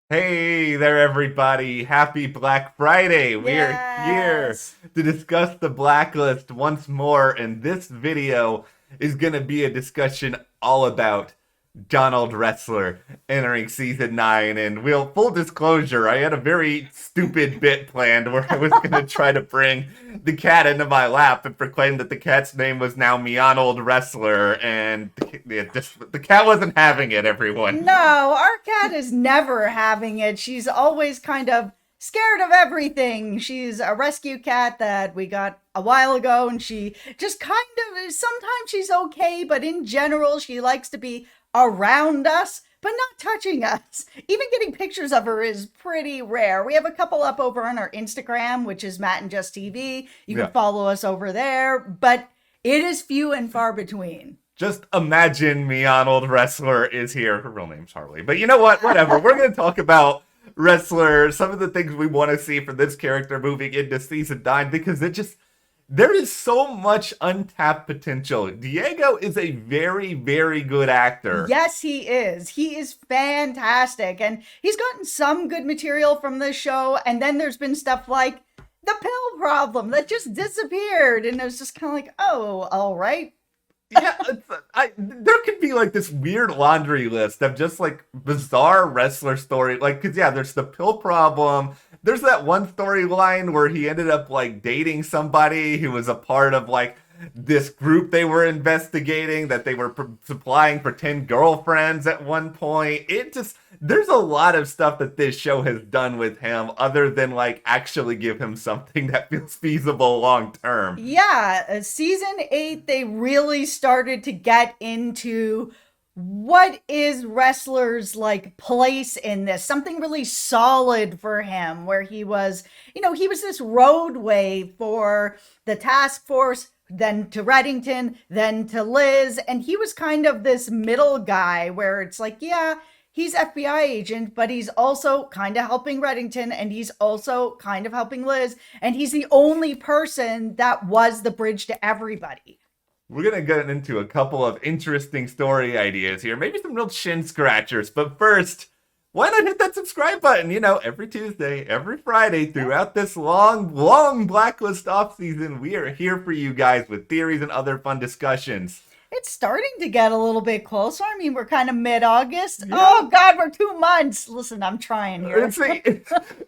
Hey there, everybody. Happy Black Friday. We are here Yes. to discuss the Blacklist once more, and this video is going to be a discussion all about Donald Ressler entering season 9. And full disclosure, I had a very stupid bit planned where I was going to try to bring the cat into my lap and proclaim that the cat's name was now Meonold Wrestler, and the cat wasn't having it, everyone. No, our cat is never having it. She's always kind of scared of everything. She's a rescue cat that we got a while ago, and she just kind of, sometimes she's okay, but in general, she likes to be around us, but not touching us. Even getting pictures of her is pretty rare. We have a couple up over on our Instagram, which is Matt and Just TV. You can Yeah. follow us over there, but it is few and far between. Just imagine me, Arnold Wrestler is here. Her real name's Harley. But you know what? Whatever. We're going to talk about Wrestler, some of the things we want to see from this character moving into season 9, because there is so much untapped potential. Diego is a very, very good actor. Yes, he is. He is fantastic. And he's gotten some good material from this show. And then there's been stuff like the pill problem that just disappeared. And it was just kind of like, oh, all right. Yeah, there could be like this weird laundry list of just like bizarre wrestler story. Like, cause yeah, there's the pill problem. There's that one storyline where he ended up like dating somebody who was a part of like this group they were investigating that they were supplying pretend girlfriends at one point. There's a lot of stuff that this show has done with him other than like actually give him something that feels feasible long term. Yeah, season 8, they really started to get into what is wrestlers like place in this, something really solid for him, where he was this roadway for the task force, then to Reddington, then to Liz, and he was kind of this middle guy where it's like, yeah, he's FBI agent, but he's also kind of helping Reddington, and he's also kind of helping Liz, and he's the only person that was the bridge to everybody. We're gonna get into a couple of interesting story ideas here, maybe some real chin scratchers. But first, why not hit that subscribe button? You know, every Tuesday, every Friday, throughout this long, long Blacklist off season, we are here for you guys with theories and other fun discussions. It's starting to get a little bit closer. I mean, we're kind of mid-August. Yeah. Oh God, we're 2 months. Listen, I'm trying here.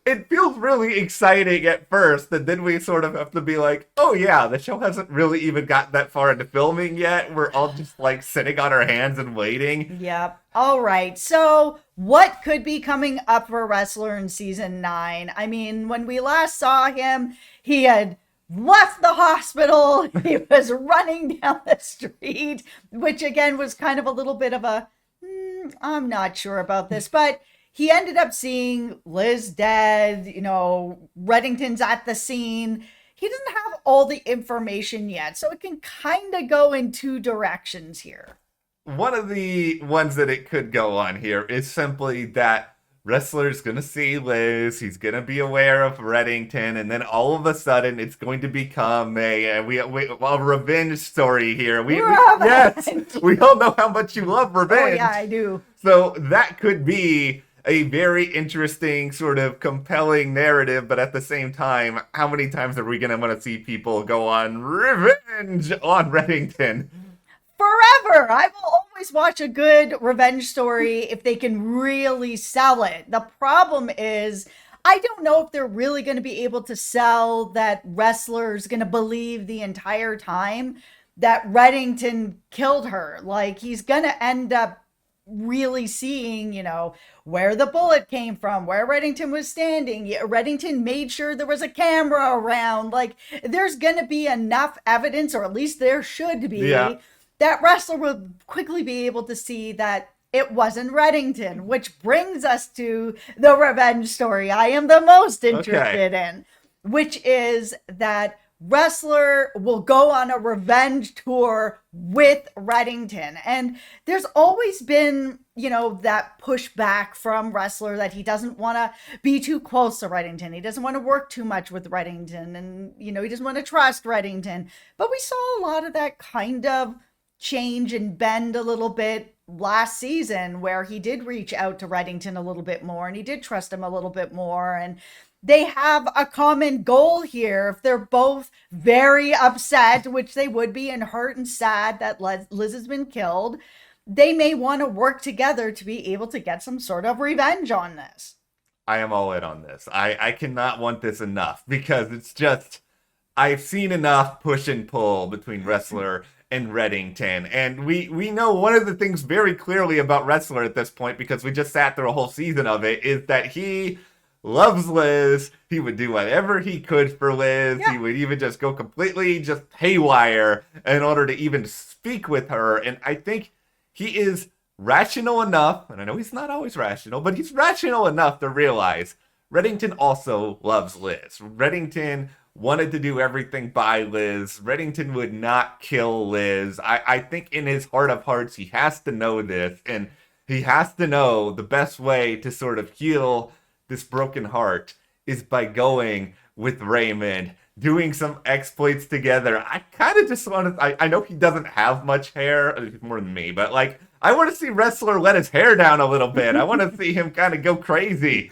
It feels really exciting at first, and then we sort of have to be like, oh yeah, the show hasn't really even gotten that far into filming yet. We're all just like sitting on our hands and waiting. Yep. All right. So, what could be coming up for Wrestler in season 9? I mean, when we last saw him, he had left the hospital. He was running down the street, which again was kind of a little bit of a, I'm not sure about this, but he ended up seeing Liz dead. Reddington's at the scene. He doesn't have all the information yet, so it can kind of go in two directions here. One of the ones that it could go on here is simply that Wrestler's gonna see Liz, he's gonna be aware of Reddington, and then all of a sudden it's going to become a revenge story here. Yes, we all know how much you love revenge. Oh yeah, I do. So that could be a very interesting, sort of compelling narrative, but at the same time, how many times are we gonna want to see people go on revenge on Reddington? Forever. I will always watch a good revenge story if they can really sell it. The problem is, I don't know if they're really going to be able to sell that Wrestler's going to believe the entire time that Reddington killed her. Like, he's going to end up really seeing, where the bullet came from, where Reddington was standing. Reddington made sure there was a camera around. Like, there's going to be enough evidence, or at least there should be. Yeah. That Wrestler will quickly be able to see that it wasn't Reddington, which brings us to the revenge story I am the most interested in, which is that Wrestler will go on a revenge tour with Reddington. And there's always been, that pushback from Wrestler that he doesn't want to be too close to Reddington. He doesn't want to work too much with Reddington. And, he doesn't want to trust Reddington. But we saw a lot of that kind of change and bend a little bit last season, where he did reach out to Reddington a little bit more and he did trust him a little bit more. And they have a common goal here. If they're both very upset, which they would be, and hurt and sad that Liz has been killed, they may want to work together to be able to get some sort of revenge on this. I am all in on this. I cannot want this enough, because it's just, I've seen enough push and pull between Ressler and Reddington. And we know one of the things very clearly about Ressler at this point, because we just sat through a whole season of it, is that he loves Liz. He would do whatever he could for Liz. Yeah. He would even just go completely just haywire in order to even speak with her. And I think he is rational enough, and I know he's not always rational, but he's rational enough to realize Reddington also loves Liz. Reddington wanted to do everything by Liz. Reddington would not kill Liz. I think in his heart of hearts, he has to know this, and he has to know the best way to sort of heal this broken heart is by going with Raymond, doing some exploits together. I kind of just want to, I know he doesn't have much hair, more than me, but like, I want to see Ressler let his hair down a little bit. I want to see him kind of go crazy.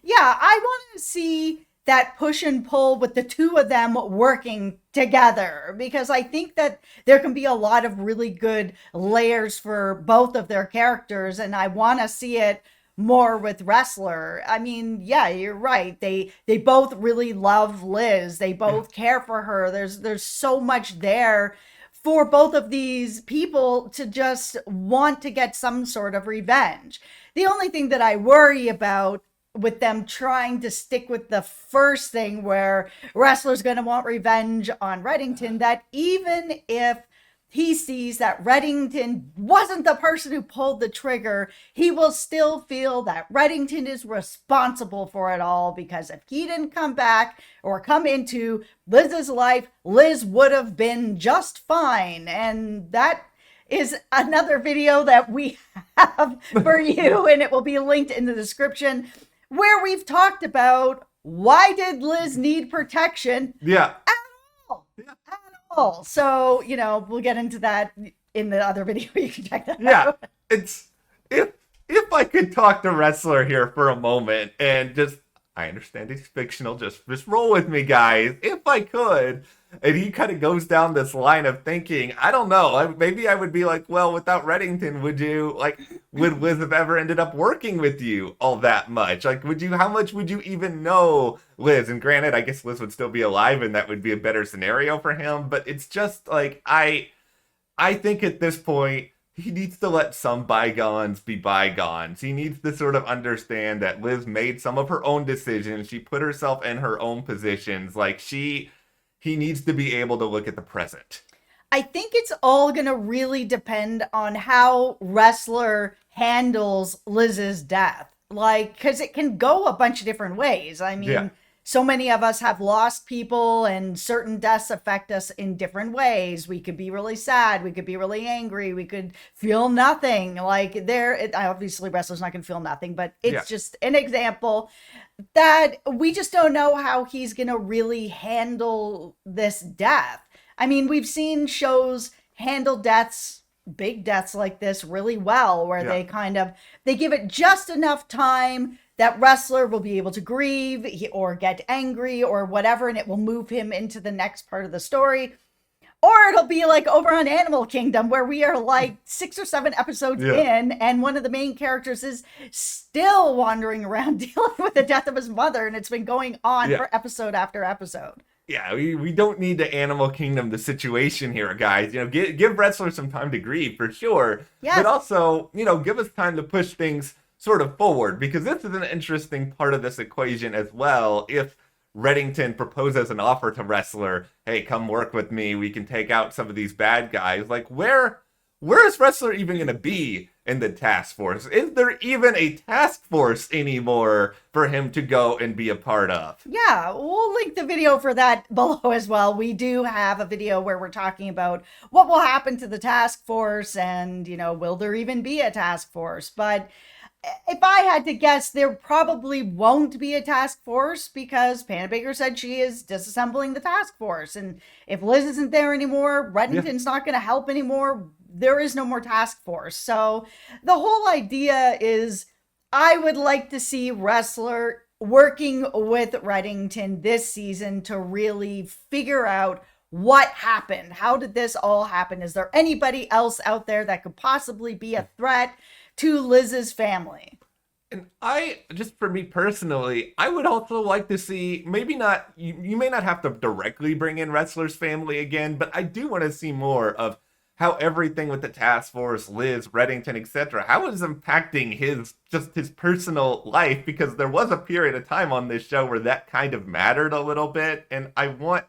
Yeah, I want to see that push and pull with the two of them working together, because I think that there can be a lot of really good layers for both of their characters, and I want to see it more with Ressler. I mean, yeah, you're right. They both really love Liz. They both care for her. There's so much there for both of these people to just want to get some sort of revenge. The only thing that I worry about with them trying to stick with the first thing, where Ressler's going to want revenge on Reddington, that even if he sees that Reddington wasn't the person who pulled the trigger, he will still feel that Reddington is responsible for it all, because if he didn't come back or come into Liz's life, Liz would have been just fine. And that is another video that we have for you, and it will be linked in the description, where we've talked about why did Liz need protection at all. So, you know, we'll get into that in the other video. You can check that out. It's if I could talk to Ressler here for a moment, and just, I understand he's fictional, just roll with me, guys. If I could, and he kind of goes down this line of thinking, I don't know, maybe I would be like, well, without Reddington, would Liz have ever ended up working with you all that much? Like, how much would you even know Liz? And granted, I guess Liz would still be alive, and that would be a better scenario for him, but it's just like, I think at this point, he needs to let some bygones be bygones. He needs to sort of understand that Liz made some of her own decisions. She put herself in her own positions. Like, he needs to be able to look at the present. I think it's all going to really depend on how Ressler handles Liz's death. Like, because it can go a bunch of different ways. I mean, so many of us have lost people, and certain deaths affect us in different ways. We could be really sad. We could be really angry. We could feel nothing. Like, obviously Ressler's not going to feel nothing, but it's just an example that we just don't know how he's going to really handle this death. I mean, we've seen shows handle deaths, big deaths like this, really well, where they give it just enough time that Ressler will be able to grieve or get angry or whatever, and it will move him into the next part of the story. Or it'll be like over on Animal Kingdom, where we are like 6 or 7 episodes in, and one of the main characters is still wandering around dealing with the death of his mother, and it's been going on for episode after episode. Yeah, we don't need to Animal Kingdom the situation here, guys. You know, give Ressler some time to grieve, for sure. Yes. But also, you know, give us time to push things sort of forward, because this is an interesting part of this equation as well. If Reddington proposes an offer to Ressler, hey, come work with me, we can take out some of these bad guys, like, where is Ressler even going to be in the task force? Is there even a task force anymore for him to go and be a part of? Yeah, we'll link the video for that below as well. We do have a video where we're talking about what will happen to the task force, and, you know, will there even be a task force? But if I had to guess, there probably won't be a task force, because Panda Baker said she is disassembling the task force. And if Liz isn't there anymore, Reddington's not going to help anymore. there is no more task force. So the whole idea is I would like to see Ressler working with Reddington this season to really figure out what happened. How did this all happen? Is there anybody else out there that could possibly be a threat to Liz's family? And just for me personally, I would also like to see, maybe not, you may not have to directly bring in Ressler's family again, but I do want to see more of how everything with the task force, Liz, Reddington, etc., how is impacting his personal life, because there was a period of time on this show where that kind of mattered a little bit, and I want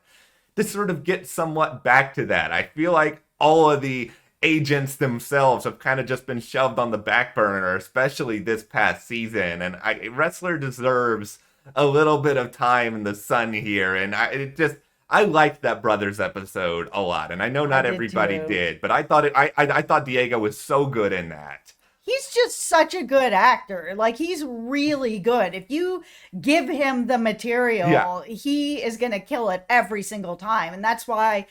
to sort of get somewhat back to that. I feel like all of the agents themselves have kind of just been shoved on the back burner, especially this past season. And Ressler deserves a little bit of time in the sun here. And I liked that Brothers episode a lot. And I know not everybody did, but I thought Diego was so good in that. He's just such a good actor. Like, he's really good. If you give him the material, he is going to kill it every single time. And that's why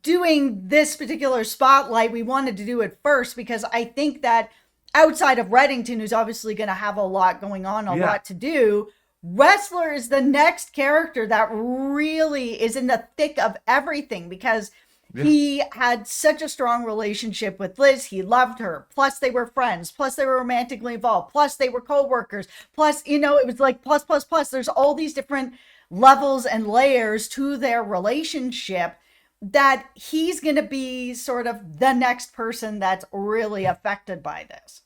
doing this particular spotlight, we wanted to do it first, because I think that outside of Reddington, who's obviously going to have a lot going on, a lot to do, Ressler is the next character that really is in the thick of everything, because he had such a strong relationship with Liz. He loved her. Plus they were friends. Plus they were romantically involved. Plus they were co-workers. Plus, it was like plus. There's all these different levels and layers to their relationship, that he's going to be sort of the next person that's really affected by this.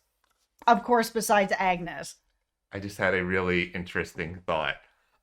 Of course, besides Agnes. I just had a really interesting thought.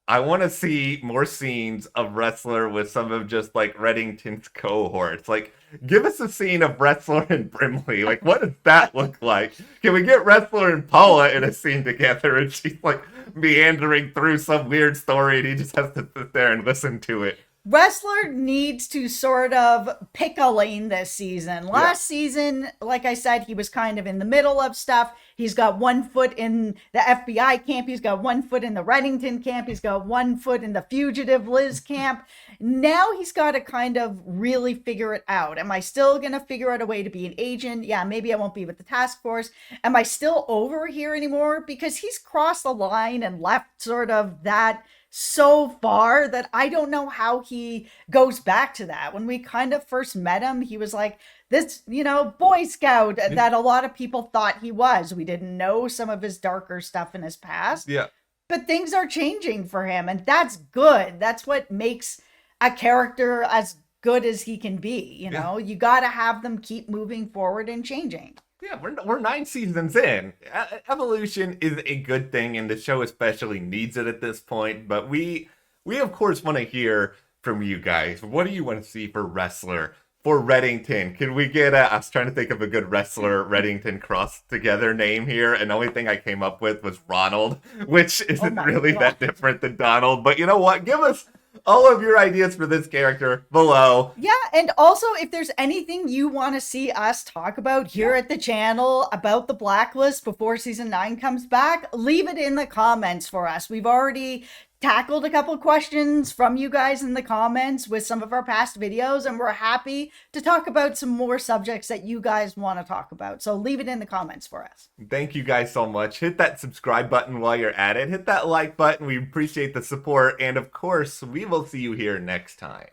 I want to see more scenes of Ressler with some of just like Reddington's cohorts. Like, give us a scene of Ressler and Brimley. Like, what does that look like? Can we get Ressler and Paula in a scene together, and she's like meandering through some weird story and he just has to sit there and listen to it? Ressler needs to sort of pick a lane this season. Last season, like I said, he was kind of in the middle of stuff. He's got 1 foot in the FBI camp. He's got 1 foot in the Reddington camp. He's got 1 foot in the fugitive Liz camp. Now he's got to kind of really figure it out. Am I still going to figure out a way to be an agent? Yeah, maybe I won't be with the task force. Am I still over here anymore? Because he's crossed the line and left sort of that so far that I don't know how he goes back to that. When we kind of first met him, he was like this, Boy Scout that a lot of people thought he was. We didn't know some of his darker stuff in his past. Yeah. But things are changing for him, and that's good. That's what makes a character as good as he can be. You got to have them keep moving forward and changing. Yeah, we're 9 seasons in. Evolution is a good thing, and the show especially needs it at this point. But we of course want to hear from you guys. What do you want to see for Ressler, for Reddington? Can we get I was trying to think of a good Ressler Reddington cross together name here, and the only thing I came up with was Ronald, which isn't really that different than Donald. But you know what? Give us all of your ideas for this character below. Yeah, and also if there's anything you want to see us talk about here at the channel about the Blacklist before season 9 comes back, leave it in the comments for us. We've already tackled a couple questions from you guys in the comments with some of our past videos, and we're happy to talk about some more subjects that you guys want to talk about. So leave it in the comments for us. Thank you guys so much. Hit that subscribe button while you're at it. Hit that like button. We appreciate the support. And of course, we will see you here next time.